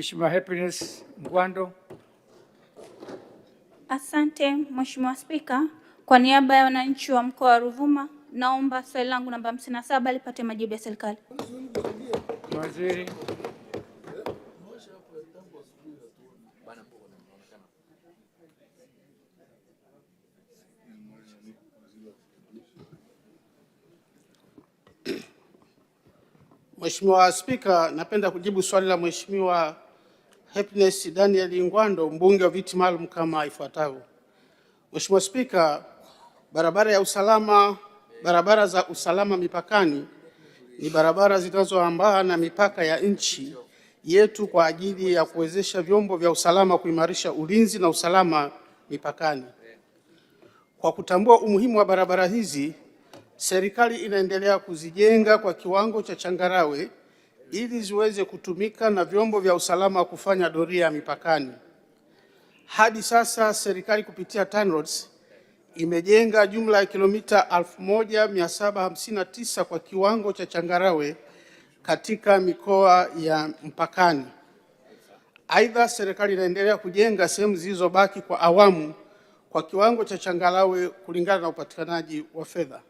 Mheshimiwa Happiness Mgwando. Asante Mheshimiwa Spika, kwa niaba ya wananchi wa mkoa wa Ruvuma naomba swali langu namba 57 lipate majibu ya serikali. Waziri. Mheshimiwa Spika, napenda kujibu swali la Mheshimiwa Happiness Daniel Mgwando, mbunge wa viti maalum kama ifuatavyo. Mheshimiwa Spika, barabara za usalama mipakani ni barabara zinazoambaa na mipaka ya nchi yetu kwa ajili ya kuwezesha vyombo vya usalama kuimarisha ulinzi na usalama mipakani. Kwa kutambua umuhimu wa barabara hizi, serikali inaendelea kuzijenga kwa kiwango cha changarawe ili ziweze kutumika na vyombo vya usalama kufanya doria mipakani. Hadi sasa serikali kupitia TANROADS imejenga jumla ya kilomita 1759 kwa kiwango cha changarawe katika mikoa ya mpakani. Aidha, serikali inaendelea kujenga sehemu zilizobaki kwa awamu kwa kiwango cha changarawe kulingana na upatikanaji wa fedha.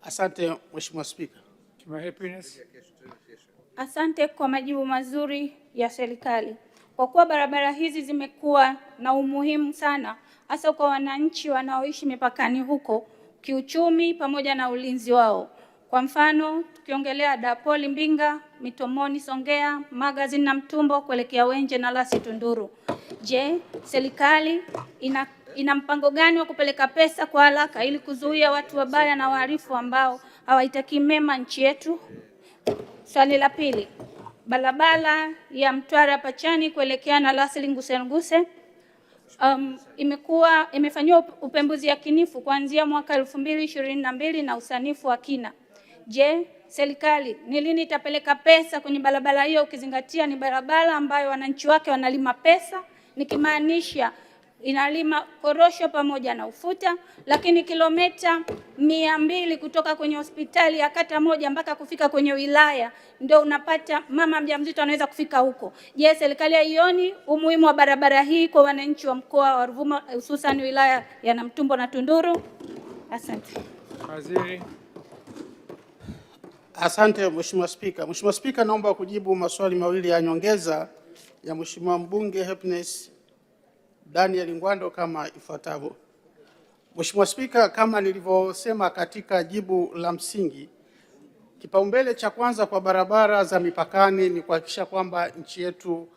Asante Mheshimiwa Spika. Asante kwa majibu mazuri ya serikali. Kwa kuwa barabara hizi zimekuwa na umuhimu sana hasa kwa wananchi wanaoishi mipakani huko kiuchumi pamoja na ulinzi wao. Kwa mfano, tukiongelea Dapoli Mbinga, Mitomoni Songea, Magazini na Mtumbo kuelekea Wenje na Lasi Tunduru. Je, serikali ina mpango gani wa kupeleka pesa kwa haraka ili kuzuia watu wabaya na wahalifu ambao hawaitakii mema nchi yetu? Swali la pili, barabara ya Mtwara Pachani kuelekea na Lasi Nguse imefanyiwa upembuzi yakinifu kuanzia mwaka 2022 na usanifu wa kina. Je, serikali ni lini itapeleka pesa kwenye barabara hiyo, ukizingatia ni barabara ambayo wananchi wake wanalima pesa, nikimaanisha inalima korosho pamoja na ufuta, lakini kilomita 200 kutoka kwenye hospitali ya kata moja mpaka kufika kwenye wilaya ndio unapata mama mjamzito anaweza kufika huko. Je, serikali haioni umuhimu wa barabara hii kwa wananchi wa mkoa wa Ruvuma hususan wilaya ya Namtumbo na Tunduru? Asante. Waziri. Asante Mheshimiwa Spika. Mheshimiwa Spika, naomba kujibu maswali mawili ya nyongeza ya Mheshimiwa mbunge Happiness Daniel Mgwando kama ifuatavyo. Mheshimiwa Spika, kama nilivyosema katika jibu la msingi, kipaumbele cha kwanza kwa barabara za mipakani ni kuhakikisha kwamba nchi yetu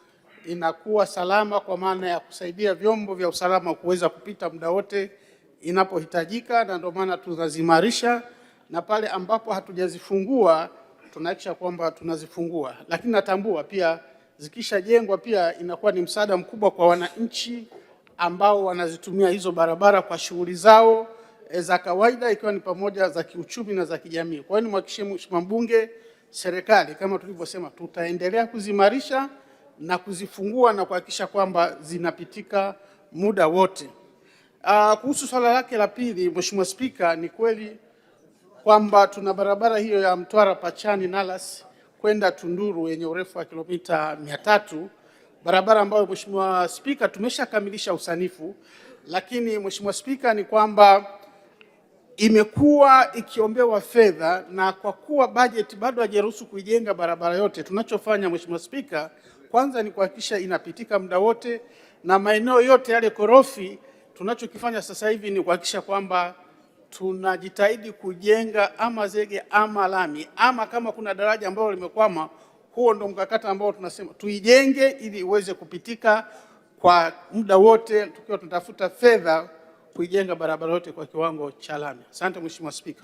inakuwa salama, kwa maana ya kusaidia vyombo vya usalama kuweza kupita muda wote inapohitajika, na ndio maana tunazimarisha, na pale ambapo hatujazifungua tunahakikisha kwamba tunazifungua. Lakini natambua pia zikishajengwa pia inakuwa ni msaada mkubwa kwa wananchi ambao wanazitumia hizo barabara kwa shughuli zao za kawaida, ikiwa ni pamoja za kiuchumi na za kijamii. Kwa hiyo nimhakikishie Mheshimiwa mbunge, serikali kama tulivyosema tutaendelea kuzimarisha na kuzifungua na kuhakikisha kwamba zinapitika muda wote. Kuhusu swala lake la pili, Mheshimiwa Spika, ni kweli kwamba tuna barabara hiyo ya Mtwara Pachani Nalas kwenda Tunduru yenye urefu wa kilomita 300, barabara ambayo Mheshimiwa Spika tumeshakamilisha usanifu, lakini Mheshimiwa Spika ni kwamba imekuwa ikiombewa fedha, na kwa kuwa bajeti bado haijaruhusu kuijenga barabara yote, tunachofanya Mheshimiwa Spika kwanza ni kuhakikisha inapitika muda wote, na maeneo yote yale korofi tunachokifanya sasa hivi ni kuhakikisha kwamba tunajitahidi kujenga ama zege ama lami, ama kama kuna daraja ambalo limekwama, huo ndo mkakati ambao tunasema tuijenge ili iweze kupitika kwa muda wote, tukiwa tunatafuta fedha kuijenga barabara yote kwa kiwango cha lami. Asante Mheshimiwa Spika.